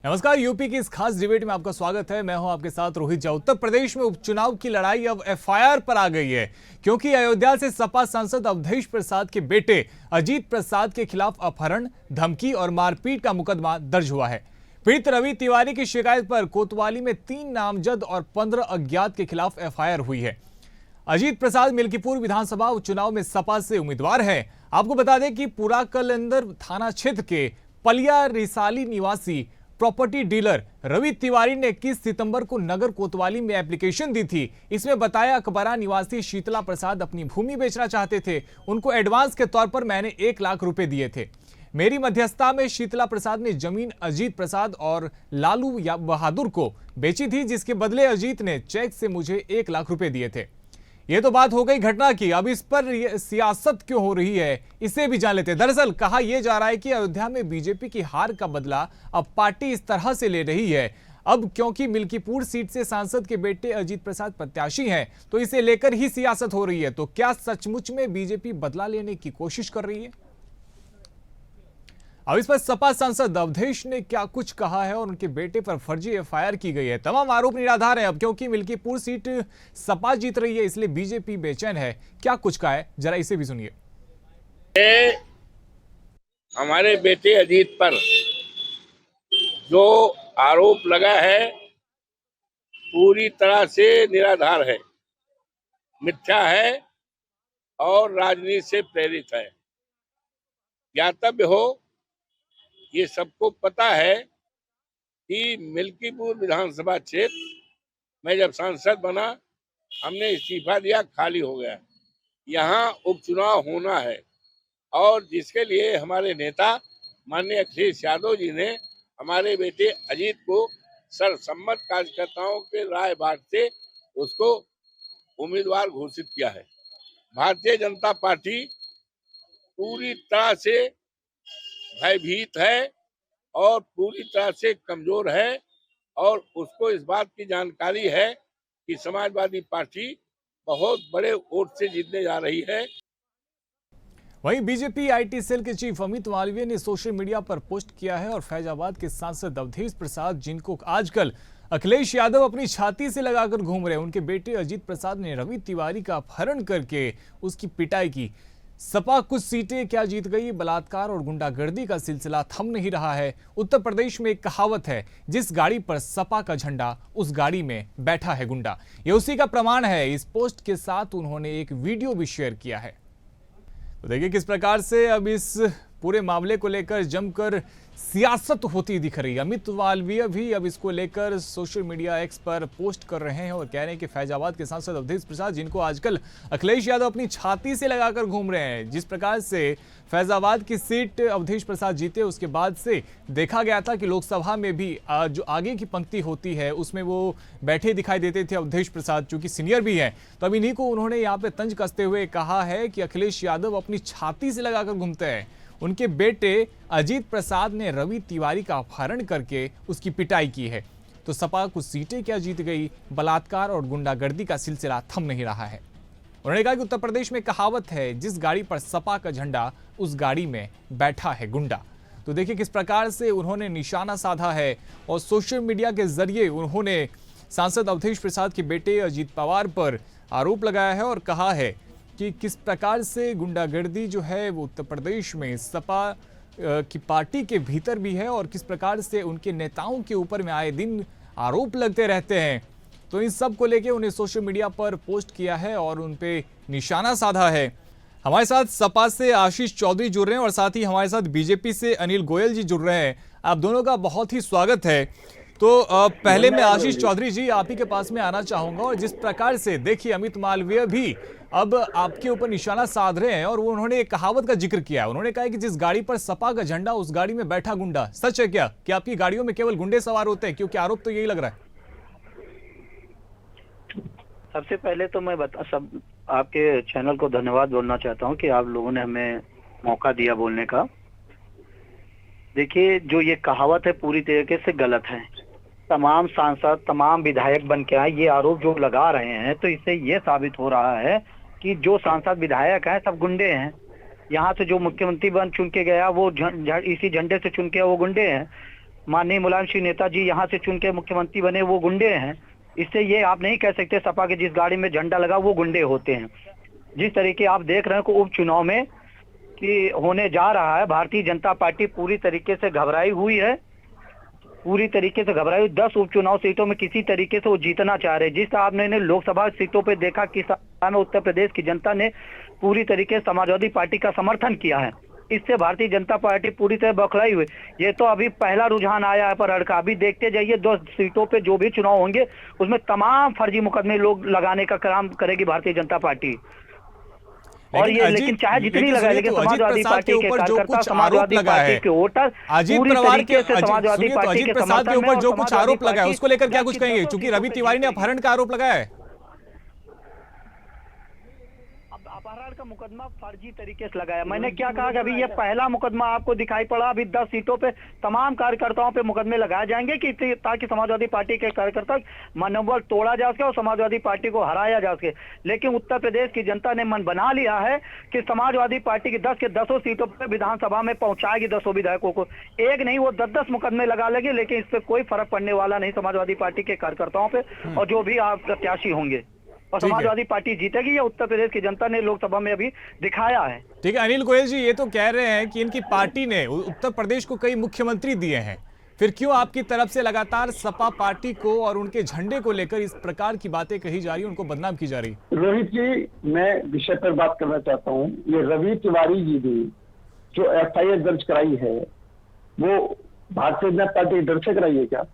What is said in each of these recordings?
नमस्कार। यूपी की इस खास डिबेट में आपका स्वागत है। मैं हूं आपके साथ रोहित झा। उत्तर प्रदेश में उपचुनाव की लड़ाई अब एफआईआर पर आ गई है, क्योंकि अयोध्या से सपा सांसद अवधेश प्रसाद के बेटे अजीत प्रसाद के खिलाफ अपहरण, धमकी और मारपीट का मुकदमा दर्ज हुआ है। पीड़ित रवि तिवारी की शिकायत पर कोतवाली में 3 नामजद और 15 अज्ञात के खिलाफ एफआईआर हुई है। अजीत प्रसाद मिल्कीपुर विधानसभा उपचुनाव में सपा से उम्मीदवार है। आपको बता दें कि पुराकलंदर थाना क्षेत्र के पलिया रिसाली निवासी प्रॉपर्टी डीलर रवि तिवारी ने 21 सितंबर को नगर कोतवाली में एप्लीकेशन दी थी। इसमें बताया अकबरा निवासी शीतला प्रसाद अपनी भूमि बेचना चाहते थे। उनको एडवांस के तौर पर मैंने 1 लाख रुपए दिए थे। मेरी मध्यस्थता में शीतला प्रसाद ने जमीन अजीत प्रसाद और लालू बहादुर को बेची थी, जिसके बदले अजीत ने चेक से मुझे 1 लाख रुपए दिए थे। ये तो बात हो गई घटना की। अब इस पर सियासत क्यों हो रही है, इसे भी जान लेते हैं। दरअसल कहा यह जा रहा है कि अयोध्या में बीजेपी की हार का बदला अब पार्टी इस तरह से ले रही है। अब क्योंकि मिल्कीपुर सीट से सांसद के बेटे अजीत प्रसाद प्रत्याशी हैं, तो इसे लेकर ही सियासत हो रही है। तो क्या सचमुच में बीजेपी बदला लेने की कोशिश कर रही है? अब इस पर सपा सांसद अवधेश ने क्या कुछ कहा है और उनके बेटे पर फर्जी एफआईआर की गई है। तमाम आरोप निराधार हैं। अब क्योंकि मिल्कीपुर सीट सपा जीत रही है, इसलिए बीजेपी बेचैन है। क्या कुछ कहा है, जरा इसे भी सुनिए। हमारे बेटे अजीत पर जो आरोप लगा है पूरी तरह से निराधार है, मिथ्या है और राजनीति से प्रेरित है। ज्ञातव्य हो, ये सबको पता है कि मिल्कीपुर विधानसभा क्षेत्र में जब सांसद बना, हमने इस्तीफा दिया, खाली हो गया। यहाँ उपचुनाव होना है और जिसके लिए हमारे नेता माननीय अखिलेश यादव जी ने हमारे बेटे अजीत को सर्वसम्मत कार्यकर्ताओं के राय बांट से उसको उम्मीदवार घोषित किया है। भारतीय जनता पार्टी पूरी तरह से भयभीत है और पूरी तरह से कमजोर है और उसको इस बात की जानकारी है कि समाजवादी पार्टी बहुत बड़े वोट से जीतने जा रही है। वहीं बीजेपी आईटी सेल के चीफ अमित मालवीय ने सोशल मीडिया पर पोस्ट किया है और फैजाबाद के सांसद अवधेश प्रसाद, जिनको आजकल अखिलेश यादव अपनी छाती से लगाकर घूम रहे हैं, उनके बेटे अजीत प्रसाद ने रवि तिवारी का अपहरण करके उसकी पिटाई की। सपा कुछ सीटें क्या जीत गई, बलात्कार और गुंडागर्दी का सिलसिला थम नहीं रहा है। उत्तर प्रदेश में एक कहावत है, जिस गाड़ी पर सपा का झंडा उस गाड़ी में बैठा है गुंडा। ये उसी का प्रमाण है। इस पोस्ट के साथ उन्होंने एक वीडियो भी शेयर किया है। तो देखिए किस प्रकार से अब इस पूरे मामले को लेकर जमकर सियासत होती दिख रही है। अमित मालवीय भी अब इसको लेकर सोशल मीडिया एक्स पर पोस्ट कर रहे हैं और कह रहे हैं कि फैजाबाद के सांसद अवधेश प्रसाद, जिनको आजकल अखिलेश यादव अपनी छाती से लगाकर घूम रहे हैं, जिस प्रकार से फैजाबाद की सीट अवधेश प्रसाद जीते, उसके बाद से देखा गया था कि लोकसभा में भी जो आगे की पंक्ति होती है उसमें वो बैठे दिखाई देते थे अवधेश प्रसाद, चूंकि सीनियर भी हैं। तो अब इन्हीं को उन्होंने यहाँ पे तंज कसते हुए कहा है कि अखिलेश यादव अपनी छाती से लगाकर घूमते हैं। उनके बेटे अजीत प्रसाद ने रवि तिवारी का अपहरण करके उसकी पिटाई की है। तो सपा कुछ सीटें क्या जीत गई, बलात्कार और गुंडागर्दी का सिलसिला थम नहीं रहा है। उन्होंने कहा कि उत्तर प्रदेश में कहावत है, जिस गाड़ी पर सपा का झंडा उस गाड़ी में बैठा है गुंडा। तो देखिए किस प्रकार से उन्होंने निशाना साधा है और सोशल मीडिया के जरिए उन्होंने सांसद अवधेश प्रसाद के बेटे अजीत पवार पर आरोप लगाया है और कहा है कि किस प्रकार से गुंडागर्दी जो है वो उत्तर प्रदेश में सपा की पार्टी के भीतर भी है और किस प्रकार से उनके नेताओं के ऊपर में आए दिन आरोप लगते रहते हैं। तो इन सब को लेके उन्हें सोशल मीडिया पर पोस्ट किया है और उन पे निशाना साधा है। हमारे साथ सपा से आशीष चौधरी जुड़ रहे हैं और साथ ही हमारे साथ बीजेपी से अनिल गोयल जी जुड़ रहे हैं। आप दोनों का बहुत ही स्वागत है। तो पहले मैं आशीष चौधरी जी आप ही के पास में आना चाहूंगा और जिस प्रकार से देखिए अमित मालवीय भी अब आपके ऊपर निशाना साध रहे हैं और वो उन्होंने एक कहावत का जिक्र किया है। उन्होंने कहा कि जिस गाड़ी पर सपा का झंडा उस गाड़ी में बैठा गुंडा। सच है क्या कि आपकी गाड़ियों में केवल गुंडे सवार होते हैं? क्योंकि आरोप तो यही लग रहा है। सबसे पहले तो मैं सब आपके चैनल को धन्यवाद बोलना चाहता हूं कि आप लोगों ने हमें मौका दिया बोलने का। देखिए, जो ये कहावत है पूरी तरीके से गलत है। तमाम सांसद, तमाम विधायक बन के आए ये आरोप जो लगा रहे हैं, तो इससे ये साबित हो रहा है कि जो सांसद विधायक हैं सब गुंडे हैं। यहाँ से जो मुख्यमंत्री बन चुन के गया वो इसी झंडे से चुन के वो गुंडे हैं। माननीय मुलायम सिंह नेताजी यहाँ से चुन के मुख्यमंत्री बने, वो गुंडे हैं। इससे ये आप नहीं कह सकते सपा के जिस गाड़ी में झंडा लगा वो गुंडे होते हैं। जिस तरीके आप देख रहे हैं कि उपचुनाव में कि होने जा रहा है, भारतीय जनता पार्टी पूरी तरीके से घबराई हुई है, पूरी तरीके से घबराई हुई। 10 उपचुनाव सीटों में किसी तरीके से वो जीतना चाह रहे हैं। जिस आपने लोकसभा सीटों पे देखा किस में उत्तर प्रदेश की जनता ने पूरी तरीके से समाजवादी पार्टी का समर्थन किया है। इससे भारतीय जनता पार्टी पूरी तरह बौखलाई हुई। ये तो अभी पहला रुझान आया है पर हड़का, अभी देखते जाइए 2 सीटों पे जो भी चुनाव होंगे उसमें तमाम फर्जी मुकदमे लोग लगाने का काम करेगी भारतीय जनता पार्टी। और ये लेकिन चाहे जितनी लगाए, लेकिन समाजवादी पार्टी के कार्यकर्ता, समाजवादी पार्टी के वोटर पूरी तरीके से समाजवादी पार्टी के प्रसाद के ऊपर जो कुछ आरोप लगा है उसको लेकर क्या कुछ कहेंगे, क्योंकि रवि तिवारी ने अपहरण का आरोप लगाया है। अपहरण का मुकदमा फर्जी तरीके से लगाया। मैंने क्या कहा कि अभी ये पहला मुकदमा आपको दिखाई पड़ा, अभी 10 सीटों पे तमाम कार्यकर्ताओं पे मुकदमे लगाए जाएंगे कि ताकि समाजवादी पार्टी के कार्यकर्ता मनोबल तोड़ा जा सके और समाजवादी पार्टी को हराया जा सके। लेकिन उत्तर प्रदेश की जनता ने मन बना लिया है कि समाजवादी पार्टी की 10 के 10 सीटों पर विधानसभा में पहुंचाएगी 10 विधायकों को। एक नहीं वो 10-10 मुकदमे लगा लेंगे, लेकिन इस पर कोई फर्क पड़ने वाला नहीं समाजवादी पार्टी के कार्यकर्ताओं पे और जो भी आप प्रत्याशी होंगे, और समाजवादी पार्टी जीतेगी। ये उत्तर प्रदेश की जनता ने लोकसभा में अभी दिखाया है। ठीक है अनिल गोयल जी, ये तो कह रहे हैं कि इनकी पार्टी ने उत्तर प्रदेश को कई मुख्यमंत्री दिए हैं, फिर क्यों आपकी तरफ से लगातार सपा पार्टी को और उनके झंडे को लेकर इस प्रकार की बातें कही जा रही, उनको बदनाम की जा रही? रोहित जी, मैं विषय पर बात करना चाहता हूँ। ये रवि तिवारी जी ने जो FIR दर्ज कराई है वो भारतीय जनता पार्टी डर से कराई है क्या?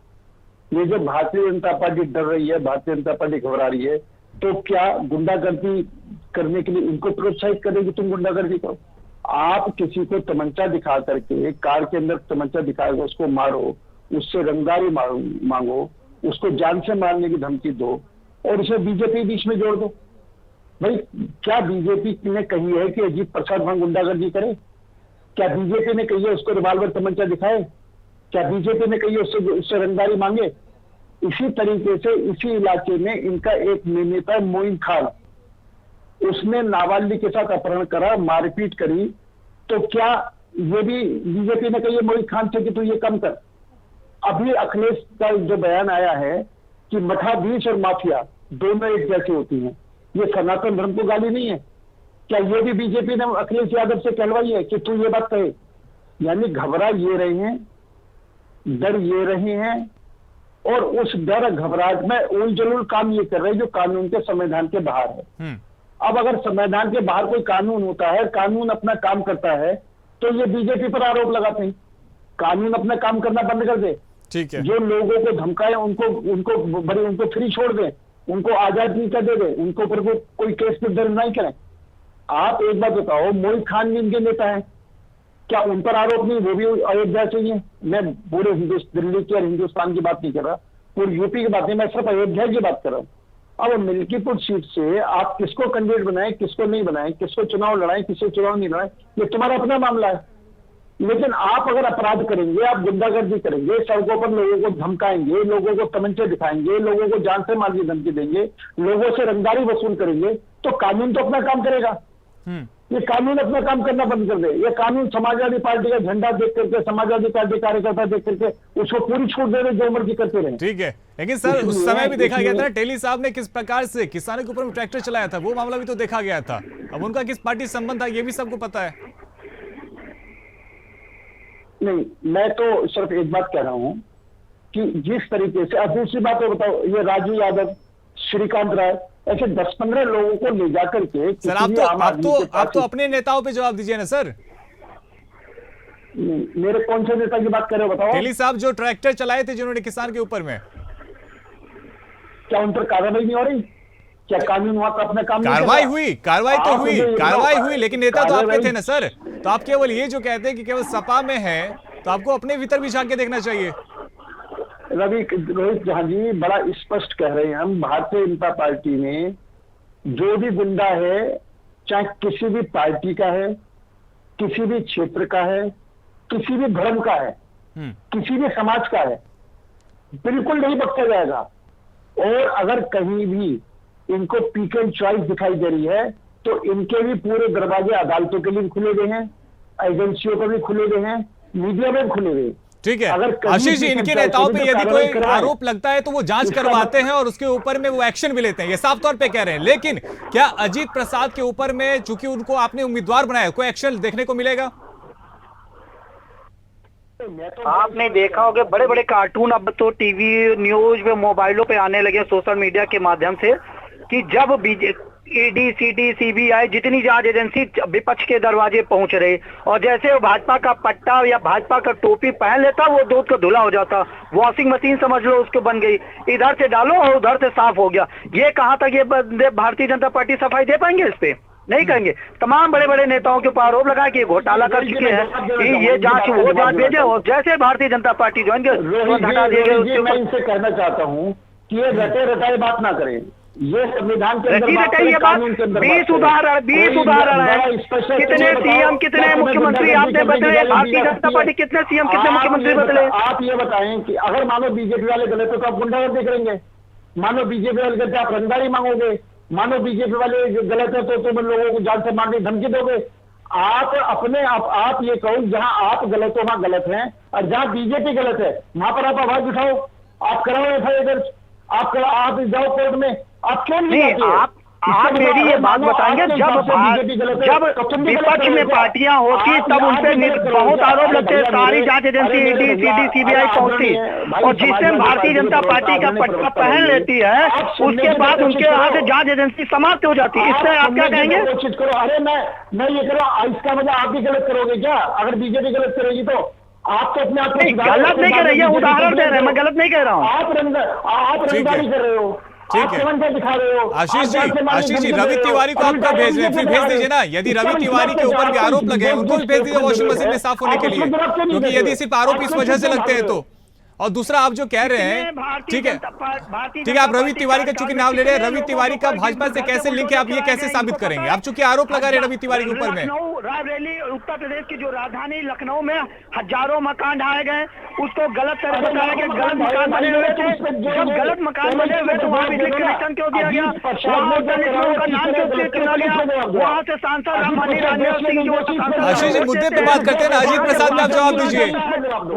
ये जो भारतीय जनता पार्टी डर रही है, भारतीय जनता पार्टी घबरा रही है, तो क्या गुंडागर्दी करने के लिए इनको प्रोत्साहित करेगी? तुम गुंडागर्दी करो। आप किसी को तमंचा दिखा करके, कार के अंदर तमंचा दिखाएगा उसको मारो, उससे रंगदारी मांगो, उसको जान से मारने की धमकी दो और उसे बीजेपी बीच में जोड़ दो। भाई क्या बीजेपी ने कही है कि अजीत प्रसाद वहां गुंडागर्दी करे? क्या बीजेपी ने कही है उसको रिवाल्वर तमंचा दिखाए? क्या बीजेपी ने कही है उससे रंगदारी मांगे? इसी तरीके से इसी इलाके में इनका एक नेता मोइन खान, उसने नाबालिग के साथ अपहरण करा, मारपीट करी, तो क्या ये भी बीजेपी ने कही मोइन खान से कि तू ये कम कर? अभी अखिलेश का जो बयान आया है कि मठाधीश और माफिया दोनों एक जैसी होती हैं, ये सनातन धर्म को गाली नहीं है क्या? ये भी बीजेपी ने अखिलेश यादव से कहलवाई है कि तू ये बात कहे? यानी घबरा ये रहे हैं, डर ये रहे हैं और उस डर घबराहट में उल जलूल काम ये कर रहे हैं जो कानून के संविधान के बाहर है। अब अगर संविधान के बाहर कोई कानून होता है, कानून अपना काम करता है, तो ये बीजेपी पर आरोप लगाते हैं। कानून अपना काम करना बंद कर दे, ठीक है। जो लोगों को धमकाए उनको फ्री छोड़ दें, उनको आजादी कर दे, उनको ऊपर कोई केस पे दर्ज नहीं करें। आप एक बात बताओ, मोहित खान भी इनके नेता है, क्या उन पर आरोप नहीं? वो भी अयोध्या से ही है। मैं पूरे दिल्ली की और हिंदुस्तान की बात नहीं कर रहा, पूरी यूपी की बात नहीं, मैं सिर्फ अयोध्या की बात कर रहा हूँ। अब मिल्कीपुर सीट से आप किसको कैंडिडेट बनाए, किसको नहीं बनाए, किसको चुनाव लड़ाए, किसको चुनाव नहीं लड़ाए, ये तुम्हारा अपना मामला है। लेकिन आप अगर अपराध करेंगे, आप गुंडागर्दी करेंगे, सड़कों पर लोगों को धमकाएंगे, लोगों को तमंचे दिखाएंगे, लोगों को जान से मारने की धमकी देंगे, लोगों से रंगदारी वसूल करेंगे, तो कानून तो अपना काम करेगा। ये कानून अपना काम करना बंद कर दे। ये कानून समाजवादी पार्टी का झंडा देख करके, समाजवादी पार्टी कार्यकर्ता देख करके उसको पूरी छूट दे रहे, जो मर्जी करते रहे। ठीक है, लेकिन सर उस समय भी देखा गया था टेली साहब ने किस प्रकार से किसानों के ऊपर ट्रैक्टर चलाया था, वो मामला भी तो देखा गया था। अब उनका किस पार्टी से संबंध था ये भी सबको पता है। नहीं, मैं तो सिर्फ एक बात कह रहा हूं कि जिस तरीके से, अब दूसरी बात बताओ, ये राजू यादव, श्रीकांत राय, ऐसे 10-15 लोगों को ले जाकर के सर आप तो अपने नेताओं पे जवाब दीजिए ना सर। मेरे कौन से नेता की बात कर रहे हो बताओ? टेली साहब जो ट्रैक्टर चलाए थे जिन्होंने किसान के ऊपर में, क्या उन पर कार्रवाई नहीं हो रही? क्या कानून वहां पर अपना काम? कार्रवाई हुई, लेकिन नेता तो आपके थे ना सर। तो आप केवल ये जो कहते हैं कि केवल सपा में है, तो आपको अपने भीतर भी झांक के देखना चाहिए। रोहित जहां जी बड़ा स्पष्ट कह रहे हैं हम, भारतीय जनता पार्टी में जो भी गुंडा है, चाहे किसी भी पार्टी का है, किसी भी क्षेत्र का है, किसी भी धर्म का है, किसी भी समाज का है, बिल्कुल नहीं बख्शा जाएगा। और अगर कहीं भी इनको पिक एंड चॉइस दिखाई दे रही है, तो इनके भी पूरे दरवाजे अदालतों के लिए खुले हुए हैं, एजेंसियों को भी खुले हुए हैं, मीडिया में खुले हुए। ठीक है अगर कहीं आशीष जी, भी इनके पंचायत नेताओं पे समिति यदि कार्रवाई कोई करवाए, आरोप लगता है तो वो जांच इसका करवाते हैं और उसके ऊपर में वो एक्शन भी लेते हैं, ये साफ तौर पे कह रहे हैं। लेकिन क्या अजीत प्रसाद के ऊपर में, चूंकि उनको आपने उम्मीदवार बनाया, कोई एक्शन देखने को मिलेगा? आपने देखा होगा बड़े बड़े कार्टून अब तो टीवी न्यूज पे मोबाइलों पे आने लगे, सोशल मीडिया के माध्यम से, कि जब ईडी सीडी सीबीआई जितनी जांच एजेंसी विपक्ष के दरवाजे पहुंच रही और जैसे वो भाजपा का पट्टा या भाजपा का टोपी पहन लेता, वो दूध को धुला हो जाता, वॉशिंग मशीन समझ लो उसको बन गई, इधर से डालो और उधर से साफ हो गया। ये कहां तक ये भारतीय जनता पार्टी सफाई दे पाएंगे? इस पे नहीं कहेंगे। तमाम बड़े बड़े नेताओं के ऊपर आरोप लगा कि घोटाला कर चुके हैं, कि ये जांच वो जांच भेजे, और जैसे भारतीय जनता पार्टी ज्वाइन हटा दिए गए। मैं इनसे कहना चाहता हूँ कि ये रटे रटाए बात ना करें, ये संविधान के अंदर बात करें, कानून के अंदर 20 उदाहरण है। कितने सीएम कितने मुख्यमंत्री आपने बदले? भारतीय जनता पार्टी कितने सीएम कितने मुख्यमंत्री बदले? आप ये बताएं कि अगर मानो बीजेपी वाले गलत हो तो आप गुंडागर्दी करेंगे, मानो बीजेपी वाले गलत आप रंगदारी मांगोगे, मानो बीजेपी वाले गलत है तो तुम लोगों को जान से मारने की धमकी दोगे। आप अपने आप ये कहो जहां आप गलत हो वहां गलत है, और जहां बीजेपी गलत है वहां पर आप आवाज उठाओ, आप कराओ एफआईआर दर्ज, आप जाओ कोर्ट में। आप क्यों नहीं आप मेरी ये बात बताएंगे, जब विपक्ष में पार्टियां होती तब उनपे बहुत आरोप लगते हैं, सारी जांच एजेंसी ईडी सीडी सीबीआई पहुंचती, और जिस दिन भारतीय जनता पार्टी का पट्टा पहन लेती है उसके बाद उनके यहाँ से जांच एजेंसी समाप्त हो जाती है। इससे आप क्या कहेंगे? कोशिश करो, अरे मैं ये करो, इसका मतलब आप भी गलत करोगे क्या? अगर बीजेपी गलत करेगी तो आप तो अपने आप को गलत नहीं कर रही है, उदाहरण दे रहे हैं, मैं गलत नहीं कह रहा हूँ। आप रंगदारी कर रहे हो, ठीक है आशीष जी, रवि तिवारी को आप कब भेज रहे हैं? फिर भेज दीजिए ना, यदि रवि तिवारी के ऊपर भी आरोप लगे हैं उनको भी भेज दीजिए वॉशिंग मशीन में साफ होने के लिए, क्योंकि यदि सिर्फ आरोप इस वजह से लगते हैं तो। और दूसरा आप जो कह रहे हैं, ठीक है, आप रवि तिवारी का चूंकि नाम ले रहे हैं, रवि तिवारी का भाजपा से कैसे लिंक है, आप ये कैसे साबित करेंगे? आप चूंकि आरोप लगा रहे हैं रवि तिवारी के ऊपर में। रायबरेली उत्तर प्रदेश की जो राजधानी लखनऊ में हजारों मकान ढाए गए, उसको गलत तरह बताया कि गलत मकान बने हुए थे। जब गलत मकान बने हुए तो वहाँ बिजली कनेक्शन क्यों दिया गया? वहाँ का नाम क्यों चुना गया? वहाँ से सांसद रामानी राजनीव सिंह जो आशीष जी, मुद्दे पे बात करते हैं ना। अजीत प्रसाद में आप जवाब दीजिए।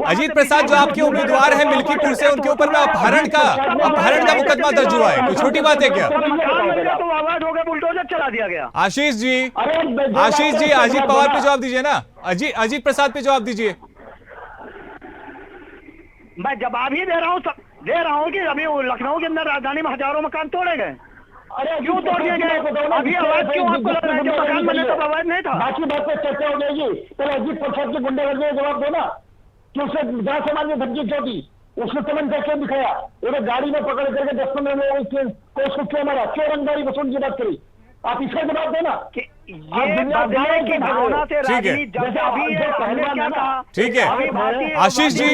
अजीत प्रसाद जो आपके उम्मीदवार है मिल्कीपुर से, उनके ऊपर में अपहरण का मुकदमा दर्ज हुआ है, कोई छोटी बात है क्या? तो आवाज हो गया, बुलडोजर चला दिया गया। आशीष जी, अजीत पवार पे जवाब दीजिए ना, अजीत प्रसाद पे जवाब दीजिए। मैं जवाब ही दे रहा हूँ कि अभी लखनऊ के अंदर राजधानी में हजारों मकान तोड़े गए। अरे क्यों तोड़ दिए गए? अभी आवाज क्यों आपको लग रहा है? जब मकान बने तब आवाज नहीं था। बाकी बात पर चर्चा हो जाएगी, पहले अजीत प्रसाद के गुंडागर्दी का जवाब दो ना, कि उससे जहाँ समाज में धमकी क्यों दी, उसने तमंचा क्यों दिखाया, उन्हें गाड़ी में पकड़ करके 10-15 लोगों को उसको क्यों मारा, क्यों रंगदारी वसूल की बात करी? आप इसका जवाब देना। ये बदले की भावना से राजनीति ठीक है आशीष जी,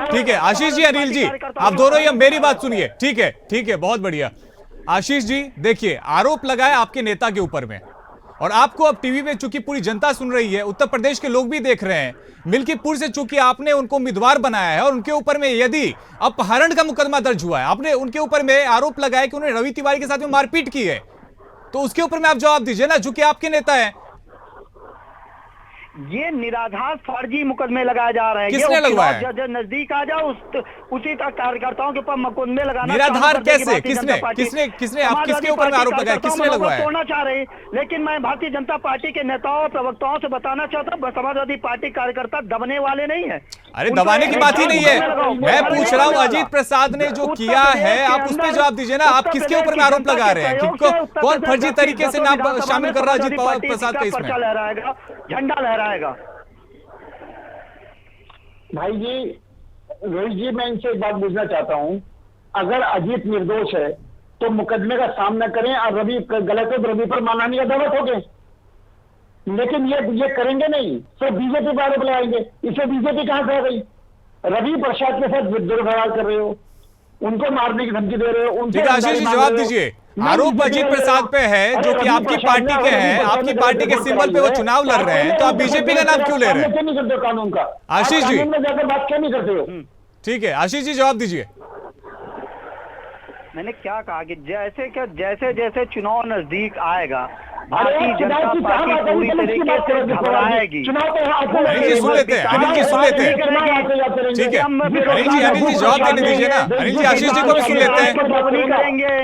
ठीक है आशीष जी, अनिल जी, आप दोनों ही मेरी बात सुनिए। ठीक है, बहुत बढ़िया। आशीष जी देखिए, आरोप लगाए आपके नेता के ऊपर में, और आपको अब टीवी में चूंकि पूरी जनता सुन रही है, उत्तर प्रदेश के लोग भी देख रहे हैं, मिल्कीपुर से चूंकि आपने उनको उम्मीदवार बनाया है और उनके ऊपर में यदि अपहरण का मुकदमा दर्ज हुआ है, आपने उनके ऊपर में आरोप लगाया कि उन्होंने रवि तिवारी के साथ में मारपीट की है, तो उसके ऊपर में आप जवाब दीजिए ना, चूंकि आपके नेता है। ये निराधार फर्जी मुकदमे लगाए जा रहे हैं। किसने लगवाया? नजदीक आ जाओ उसी तक कार्यकर्ताओं के ऊपर मुकदमे लगाना। निराधार कैसे? किसने आप किसके ऊपर में आरोप लगाया? किसने लगवाया? तोड़ना चाह रहे, लेकिन मैं भारतीय जनता पार्टी के नेताओं प्रवक्ताओं से बताना चाहता हूँ, समाजवादी पार्टी कार्यकर्ता दबने वाले नहीं है। अरे दबाने की बात ही नहीं है, मैं पूछ रहा हूँ अजीत प्रसाद ने जो किया है आप उस पर जवाब दीजिए ना। आप किसके ऊपर में आरोप लगा रहे हैं? कौन फर्जी तरीके से नाम शामिल कर रहा है अजीत प्रसाद का इसमें? लहराएगा, झंडा लहराएगा। भाई जी, रोहित जी, मैं इनसे एक बात पूछना चाहता हूं, अगर अजीत निर्दोष है तो मुकदमे का सामना करें, और रवि गलत है तो रवि पर मानहानि का दावा ठोके, लेकिन ये करेंगे नहीं, सिर्फ बीजेपी पर आरोप लगाएंगे। इसे बीजेपी कहां से आ गई? रवि प्रसाद के साथ दुर्व्यवहार कर रहे हो, उनको मारने की धमकी दे रहे हो, उनसे आशीष जी जवाब दीजिए। आरोप अजीत प्रसाद पे है जो कि आपकी पार्टी के हैं, आपकी पार्टी के सिंबल पे वो चुनाव लड़ रहे हैं, तो आप बीजेपी का नाम क्यों ले रहे हैं? क्यों नहीं करते हो कानून का? आशीष जी में जाकर बात क्यों नहीं करते हो? ठीक है आशीष जी जवाब दीजिए। मैंने क्या कहा कि जैसे जैसे चुनाव नजदीक आएगा भारतीय जनता पार्टी पूरी तरीके से घबराएगी। अनिल जी सुन लेते हैं, अनिल जी सुन लेते हैं, ठीक है अनिल जी जवाब देने दीजिए ना। अनिल जी आशीष जी को भी सुन लेते हैं, करेंगे,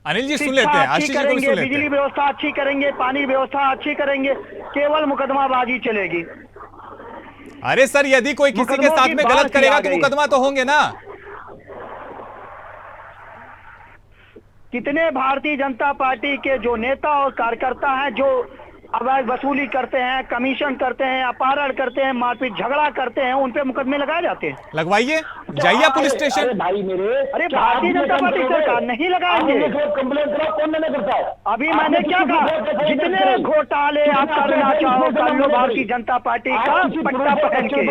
अनिल जी सुन लेते हैं, आशीष जी को भी सुन लेते बिजली हैं। व्यवस्था अच्छी करेंगे, पानी की व्यवस्था अच्छी करेंगे, केवल मुकदमाबाजी चलेगी। अरे सर यदि कोई किसी के साथ में गलत करेगा तो मुकदमा तो होंगे ना। कितने भारतीय जनता पार्टी के जो नेता और कार्यकर्ता हैं जो अवैध वसूली करते हैं, कमीशन करते हैं, अपहरण करते हैं, मारपीट झगड़ा करते हैं, उन पे मुकदमे लगाए जाते हैं। लगवाइए, जाइए पुलिस स्टेशन। भाई मेरे, अरे भारतीय जनता पार्टी सरकार नहीं लगाएंगे। कंप्लेन करो, कौन मैंने करता है? अभी मैंने क्या कहा, जितने घोटाले आप करना चाहो कर लो भारतीय जनता पार्टी का पट्टा पहन के,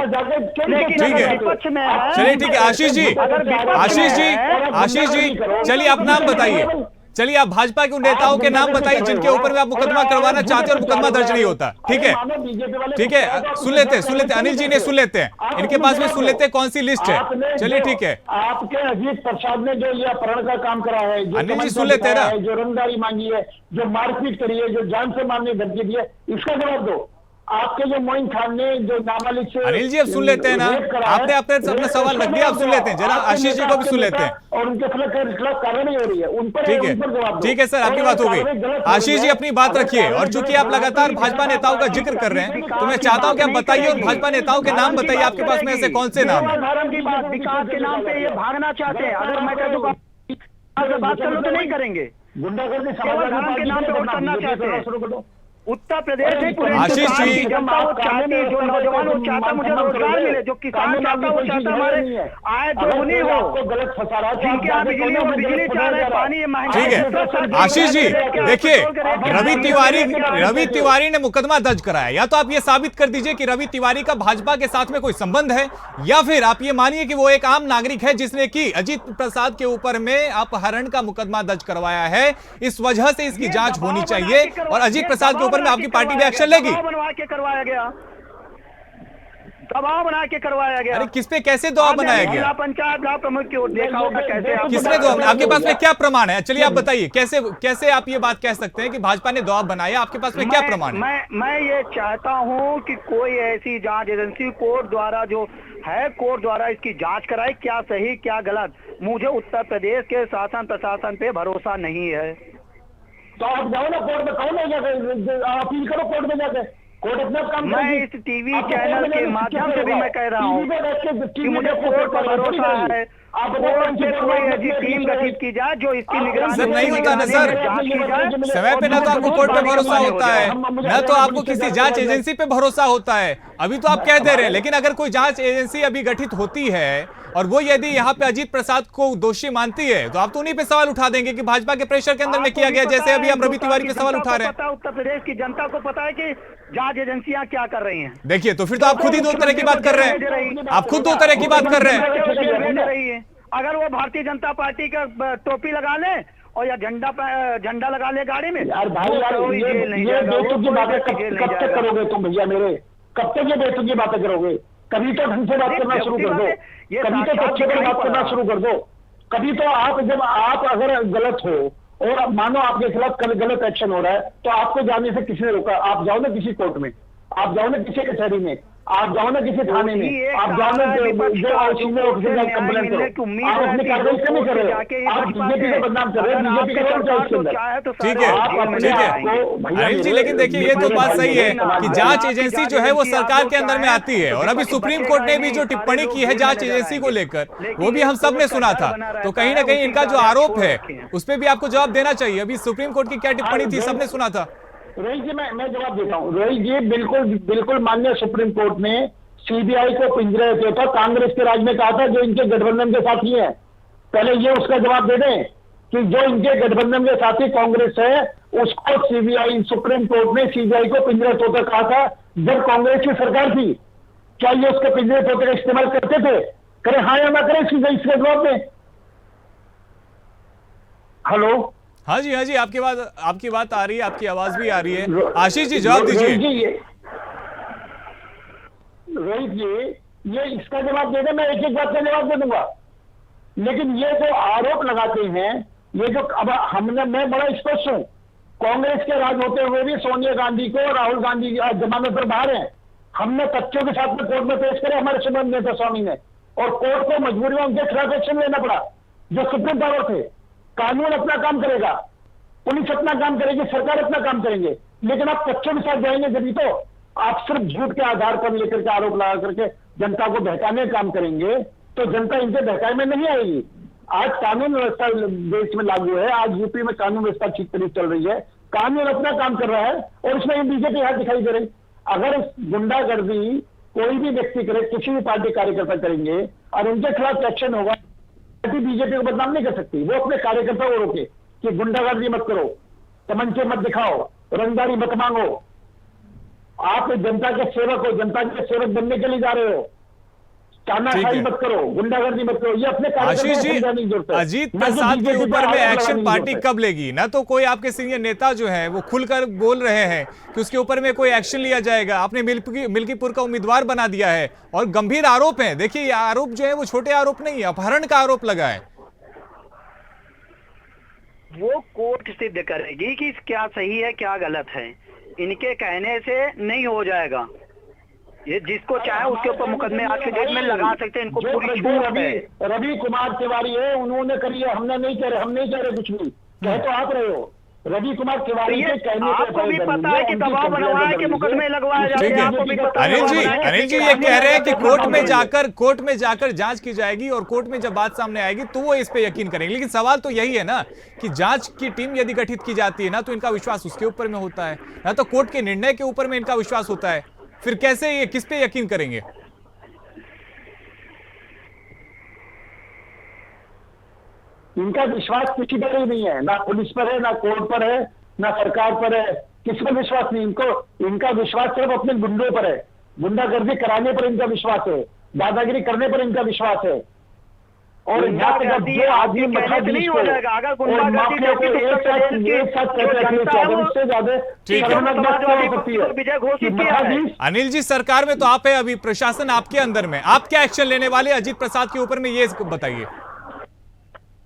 लेकिन ठीक है। अगर विपक्ष में है, चलिए ठीक है आशीष जी, आशीष जी चलिए आप नाम बताइए, चलिए आप भाजपा के उन नेताओं के नाम बताइए जिनके ऊपर में आप मुकदमा करवाना चाहते हैं और मुकदमा दर्ज नहीं होता। ठीक है ठीक है, सुन लेते हैं अनिल जी ने सुन लेते हैं, इनके पास में सुन लेते हैं कौन सी लिस्ट है। चलिए ठीक है, आपके अजीत प्रसाद ने जो ये अपहरण का काम करा है, जो अनिल जी सुन लेते हैं ना, जो रंगदारी मांगी है, जो मारपीट करी है, जो जान से मारने धमकी दी है, इसका जवाब दो। आपके जो मोइन खान ने जो नाबालिग से अनिल जी अब सुन लेते हैं ना, आपने अपना सवाल रख दिया, आप सुन लेते हैं, जरा आशीष जी को भी सुन लेते हैं। और उनके खिलाफ कार्रवाई हो रही है, उन पर ठीक है सर, आपकी बात हो गई। आशीष जी अपनी बात रखिए, और चूंकि आप लगातार भाजपा नेताओं का जिक्र कर रहे हैं तो मैं चाहता हूं कि आप बताइए और भाजपा नेताओं के नाम बताइए, आपके पास में ऐसे कौन से नाम है? धर्म की बात, विकास के नाम पे ये भागना चाहते हैं। अगर मैं कह दूंगा बात कर लो तो नहीं करेंगे, गुंडागर्दी केवल धर्म के नाम पे वोट करना चाहते हैं। उत्तर प्रदेश में पूरे आशीष जी, जनता वो चाहती है, जो नौजवान वो चाहता मुझे रोजगार मिले, जो किसान चाहता वो चाहता हमारे आय दोगुनी हो, गलत फंसा रहा जिनके यहाँ बिजली हो बिजली चाह रहे, पानी महंगा। ठीक है आशीष जी, देखिए रवि तिवारी ने मुकदमा दर्ज कराया, या तो आप ये साबित कर दीजिए कि रवि तिवारी का भाजपा के साथ में कोई संबंध है, या फिर आप ये मानिए कि वो एक आम नागरिक है जिसने कि अजीत प्रसाद के ऊपर में अपहरण का मुकदमा दर्ज करवाया है, इस वजह से इसकी जांच होनी चाहिए और अजीत प्रसाद के ऊपर में आपकी पार्टी भी एक्शन लेगी। बनवा के करवाया गया, दबाव बना के करवाया गया। अरे किस पे कैसे दबाव बनाया गया? पंचायत ब्लॉक प्रमुख की ओर देखा होगा कैसे, किसने दबाव? आपके पास में क्या प्रमाण है? चलिए आप बताइए, कैसे आप ये बात कह सकते हैं कि भाजपा ने दबाव बनाया? आपके पास में क्या प्रमाण है? मैं ये चाहता हूँ कि कोई ऐसी जांच एजेंसी कोर्ट द्वारा जो है, कोर्ट द्वारा इसकी जांच कराए, क्या सही क्या गलत। मुझे उत्तर प्रदेश के शासन प्रशासन पे भरोसा नहीं है। तो आप जाओ ना कोर्ट में, कौन है जाके अपील करो कोर्ट में जाके, कोर्ट अपना काम मैं इस टीवी चैनल के माध्यम से भी मैं कह रहा हूँ कि मुझे कोर्ट पर भरोसा है। कोर्ट से कोई ऐसी टीम गठित की जाए जो इसकी निगरानी। सर नहीं होता ना सर, समय पे ना तो आपको कोर्ट पे भरोसा होता है, ना तो आपको किसी जांच एजेंसी पे भरोसा होता है। अभी तो आप कह दे रहे हैं, लेकिन अगर कोई जांच एजेंसी अभी गठित होती है और वो यदि यहाँ पे अजीत प्रसाद को दोषी मानती है तो आप तो उन्हीं पे सवाल उठा देंगे कि भाजपा के प्रेशर के अंदर में किया गया, जैसे अभी आप रवि तिवारी पे सवाल उठा रहे हैं। उत्तर प्रदेश की जनता को पता है कि जांच एजेंसियां क्या कर रही हैं। देखिए तो फिर तो आप खुद ही दो तरह की बात कर रहे हैं, आप खुद दो तरह की बात कर रहे हैं। अगर वो भारतीय जनता पार्टी का टोपी लगा ले और या झंडा लगा ले गाड़ी में, यार भाई यार ये बेतुकी बातें कब तक करोगे तुम भैया मेरे? कब तक ये बेतुकी बातें करोगे? कभी तो ढंग से बात करना शुरू कर दो, कभी तो सच्चे पर बात करना शुरू कर दो। कभी तो आप जब आप अगर गलत हो और मानो आपके खिलाफ गलत एक्शन हो रहा है तो आपको जाने से किसने रोका? आप जाओ ना किसी कोर्ट में, आप जाओ ना किसी कचहरी में, आप जाओ ना किसी थाने में, आप जाओ ना जो सीनियर ऑफिसर का कंप्लेंट करो। आप अपनी कार्रवाई क्यों नहीं कर रहे हो? आप बीजेपी को बदनाम कर रहे हैं, बीजेपी का रोल क्या उसके अंदर? ठीक है अनिल जी, लेकिन देखिए ये तो बात सही है कि जांच एजेंसी जो है वो सरकार के अंदर में आती है, और अभी सुप्रीम कोर्ट ने भी जो टिप्पणी की है जांच एजेंसी को लेकर वो भी हम सब ने सुना था, तो कहीं ना कहीं इनका जो आरोप है उस पर भी आपको जवाब देना चाहिए। अभी सुप्रीम कोर्ट की क्या टिप्पणी थी सबने सुना था। रोहित जी मैं जवाब देता हूँ। रोहित जी बिल्कुल माननीय सुप्रीम कोर्ट ने सीबीआई को पिंजरे रखे था, कांग्रेस के राज में कहा था जो इनके गठबंधन के साथी हैं। पहले ये उसका जवाब दे दें कि जो इनके गठबंधन के साथी कांग्रेस है उसको सीबीआई, सुप्रीम कोर्ट ने सीबीआई को पिंजरे तोड़कर कहा था जब कांग्रेस की सरकार थी। क्या ये उसके पिंजरे तोड़ने का इस्तेमाल करते थे? करें हाँ या ना करें इसका जवाब दें। हेलो हाँ जी आपकी बात आ रही है, आपकी आवाज भी आ रही है। आशीष जी जवाब दीजिए। रोहित जी ये इसका जवाब दे दे, मैं एक बात का जवाब दे दूंगा। लेकिन ये जो आरोप लगाते हैं, ये जो अब मैं बड़ा स्पष्ट हूं कांग्रेस के राज होते हुए भी सोनिया गांधी को, राहुल गांधी जमानत पर बाहर हैं। हमने तथ्यों के साथ में कोर्ट में पेश करे हमारे सुब्रत नेता स्वामी ने, और कोर्ट को मजबूरी में उनके खिलाफ एक्शन लेना पड़ा। जो सुप्रीम पावर थे, कानून अपना काम करेगा, पुलिस अपना काम करेगी, सरकार अपना काम करेंगे, लेकिन आप तथ्यों के साथ जाएंगे जब तो आप सिर्फ झूठ के आधार पर लेकर के आरोप लगा करके जनता को बहकाने का काम करेंगे तो जनता इनसे बहकाए में नहीं आएगी। आज कानून व्यवस्था देश में लागू है, आज यूपी में कानून व्यवस्था ठीक तरीके चल रही है, कानून अपना काम कर रहा है और इसमें बीजेपी हाथ दिखाई दे रही। अगर गुंडागर्दी कोई भी व्यक्ति करे, किसी भी पार्टी कार्यकर्ता करेंगे और उनके खिलाफ एक्शन होगा, बीजेपी को बदनाम नहीं कर सकती। वो अपने कार्यकर्ता को रोके कि गुंडागर्दी मत करो, तमंचे मत दिखाओ, रंगदारी मत मांगो। आप जनता के सेवक हो, जनता के सेवक बनने के लिए जा रहे हो, तानाशाही मत करो, गुंडागर्दी मत करो। ये अपने आशीष जी, अजीत प्रसाद के ऊपर में एक्शन पार्टी कब लेगी? ना तो कोई आपके सीनियर नेता जो है वो खुलकर बोल रहे हैं कि उसके ऊपर में कोई एक्शन लिया जाएगा। आपने मिल्कीपुर का उम्मीदवार बना दिया है और गंभीर आरोप है। देखिए, ये आरोप जो है वो छोटे आरोप नहीं है, अपहरण का आरोप लगा है। वो कोर्ट सिद्ध करेगी कि क्या सही है क्या गलत है। इनके कहने से नहीं हो जाएगा। ये जिसको चाहे उसके ऊपर मुकदमे आज के डेट में लगा सकते हैं। इनको पूरी छूट है। रवि कुमार तिवारी है, उन्होंने करी है, हम नहीं कह रहे कुछ भी, कह तो आप रहे हो। रवि कुमार तिवारी के कहने आपको भी पता है कि दबाव बनवाया कि मुकदमे लगवाए जाते हैं। आपको भी पता है। अनिल जी ये कह रहे हैं कि कोर्ट में जाकर जांच की जाएगी और कोर्ट में जब बात सामने आएगी तो वो इस पे यकीन करेंगे। लेकिन सवाल तो यही है ना कि जांच की टीम यदि गठित की जाती है ना तो इनका विश्वास उसके ऊपर में होता है, ना तो कोर्ट के निर्णय के ऊपर में इनका विश्वास होता है। फिर कैसे ये किस पे यकीन करेंगे? इनका विश्वास किसी पर ही नहीं है, ना पुलिस पर है, ना कोर्ट पर है, ना सरकार पर है, किसी पर विश्वास नहीं। इनका विश्वास सिर्फ अपने गुंडों पर है। गुंडागर्दी कराने पर इनका विश्वास है, दादागिरी करने पर इनका विश्वास है। और यहाँ पे जब जो आदमी नहीं हो जाएगा अगर गुंडागर्दी विजय घोषित किया है। अनिल जी, सरकार में तो आप है, अभी प्रशासन आपके अंदर में, आप क्या एक्शन लेने वाले अजीत प्रसाद के ऊपर में, ये बताइए।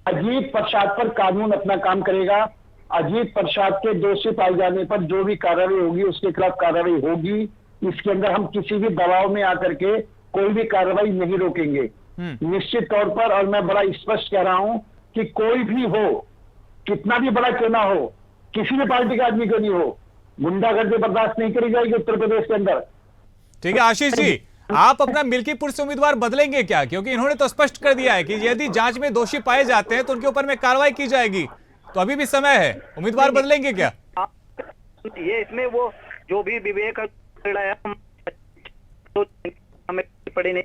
अजीत प्रसाद पर कानून अपना काम करेगा। अजीत प्रसाद के दोषी पाए जाने पर जो भी कार्रवाई होगी उसके खिलाफ कार्रवाई होगी। इसके अंदर हम किसी भी दबाव में आकर के कोई भी कार्रवाई नहीं रोकेंगे निश्चित तौर पर। और मैं बड़ा स्पष्ट कह रहा हूं कि कोई भी हो, कितना भी बड़ा क्यों ना हो, किसी भी पार्टी का आदमी क्यों नहीं हो, गुंडागर्दी बर्दाश्त नहीं करी जाएगी उत्तर प्रदेश के अंदर। ठीक है आशीष जी, आप अपना मिल्कीपुर से उम्मीदवार बदलेंगे क्या? क्योंकि इन्होंने तो स्पष्ट कर दिया है कि यदि जांच में दोषी पाए जाते हैं तो उनके ऊपर में कार्रवाई की जाएगी। तो अभी भी समय है, उम्मीदवार बदलेंगे क्या? ये इसमें वो जो भी विवेक हमें पड़े नहीं,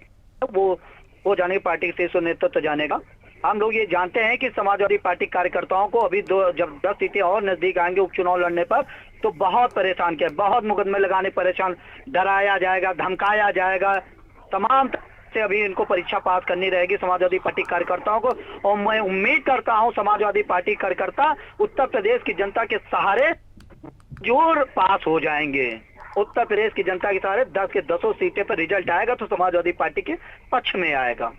वो जाने पार्टी के शीर्ष नेतृत्व जानेगा। हम लोग ये जानते हैं कि समाजवादी पार्टी कार्यकर्ताओं को अभी जब 10 सीटें और नजदीक आएंगे उपचुनाव लड़ने पर तो बहुत परेशान किया, बहुत मुकदमे लगाने परेशान, डराया जाएगा, धमकाया जाएगा, तमाम से अभी इनको परीक्षा पास करनी रहेगी समाजवादी पार्टी कार्यकर्ताओं को। और मैं उम्मीद करता हूं समाजवादी पार्टी कार्यकर्ता उत्तर प्रदेश की जनता के सहारे जोर पास हो जाएंगे। उत्तर प्रदेश की जनता के सहारे 10 के 10 सीटें पर रिजल्ट आएगा तो समाजवादी पार्टी के पक्ष में आएगा।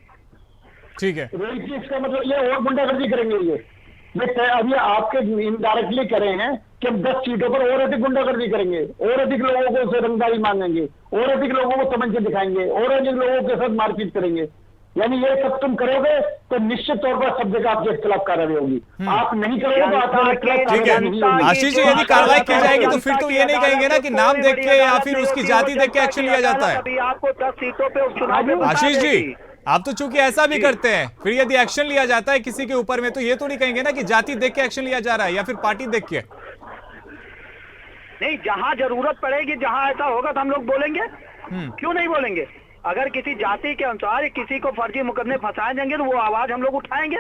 ठीक है, इसका मतलब ये और गुंडागर्दी करेंगे। ये अभी आपके इनडायरेक्टली कर रहे हैं कि हम 10 सीटों पर और अधिक गुंडागर्दी करेंगे, और अधिक लोगों को से रंगदारी मांगेंगे, और अधिक लोगों को तमंचे दिखाएंगे, और अधिक लोगों के साथ मारपीट करेंगे। यानी ये सब तुम करोगे तो निश्चित तौर पर सब जगह आपके खिलाफ कार्रवाई होगी। आप नहीं करोगे तो आपके आशीष जी, यदि कार्रवाई की जाएगी तो फिर तो ये नहीं कहेंगे ना कि नाम देख के या फिर उसकी जाति देख के एक्शन लिया जाता है। अभी आपको 10 सीटों पे उपचुनाव आशीष जी, आप तो चूंकि ऐसा भी करते हैं, फिर यदि एक्शन लिया जाता है किसी के ऊपर में तो ये तो नहीं कहेंगे ना कि जाति देख के एक्शन लिया जा रहा है या फिर पार्टी देख के। नहीं, जहां जरूरत पड़ेगी, जहां ऐसा होगा तो हम लोग बोलेंगे, क्यों नहीं बोलेंगे। अगर किसी जाति के अनुसार किसी को फर्जी मुकदमे फंसाए जाएंगे तो वो आवाज हम लोग उठाएंगे।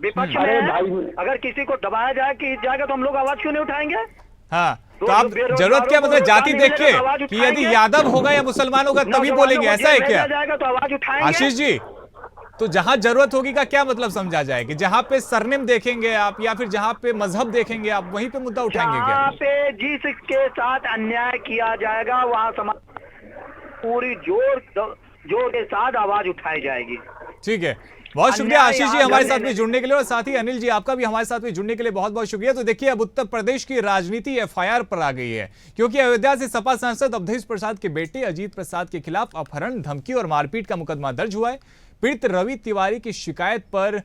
विपक्ष में अगर किसी को दबाया जाएगा तो हम लोग आवाज क्यों नहीं उठाएंगे? हाँ, तो आप जरूरत क्या, मतलब जाति देख के कि यदि यादव होगा या मुसलमान होगा तभी बोलेंगे, ऐसा है क्या? तो आवाज उठाएंगे। आशीष जी, तो जहां जरूरत होगी का क्या मतलब समझा जाए कि जहां पे सरनेम देखेंगे आप या फिर जहां पे मजहब देखेंगे आप वहीं पे मुद्दा उठाएंगे क्या? जहां पे जिसके साथ अन्याय किया जाएगा वहां समाज पूरी जोर के साथ आवाज उठाई जाएगी। ठीक है, बहुत शुक्रिया अन्याय आशीष जी यहाँ हमारे करने साथ में में- जुड़ने के लिए, और साथ ही अनिल जी आपका भी हमारे साथ में जुड़ने के लिए बहुत बहुत शुक्रिया। तो देखिए, अब उत्तर प्रदेश की राजनीति एफआईआर पर आ गई है, क्योंकि अयोध्या से सपा सांसद अवधेश प्रसाद के बेटे अजीत प्रसाद के खिलाफ अपहरण, धमकी और मारपीट का मुकदमा दर्ज हुआ है। पीड़ित रवि तिवारी की शिकायत पर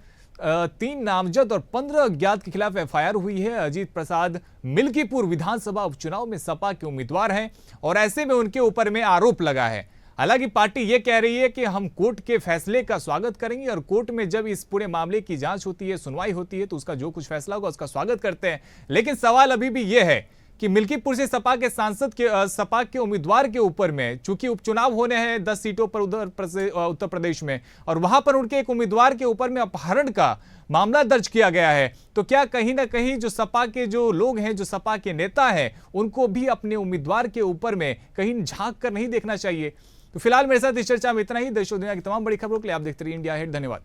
3 नामजद और 15 अज्ञात के खिलाफ एफआईआर हुई है। अजीत प्रसाद मिल्कीपुर विधानसभा उपचुनाव में सपा के उम्मीदवार हैं और ऐसे में उनके ऊपर में आरोप लगा है। हालांकि पार्टी यह कह रही है कि हम कोर्ट के फैसले का स्वागत करेंगे और कोर्ट में जब इस पूरे मामले की जांच होती है, सुनवाई होती है, तो उसका जो कुछ फैसला होगा उसका स्वागत करते हैं। लेकिन सवाल अभी भी यह है कि मिल्कीपुर से सपा के सांसद के सपा के उम्मीदवार के ऊपर में, चूंकि उपचुनाव होने हैं 10 सीटों पर उत्तर प्रदेश में, और वहां पर उनके एक उम्मीदवार के ऊपर में अपहरण का मामला दर्ज किया गया है, तो क्या कहीं ना कहीं जो सपा के जो लोग हैं, जो सपा के नेता हैं, उनको भी अपने उम्मीदवार के ऊपर में कहीं झांक कर नहीं देखना चाहिए? तो फिलहाल मेरे साथ इस चर्चा में इतना ही। देश और दुनिया की तमाम बड़ी खबरों के लिए आप देखते रहिए इंडिया अहेड। धन्यवाद।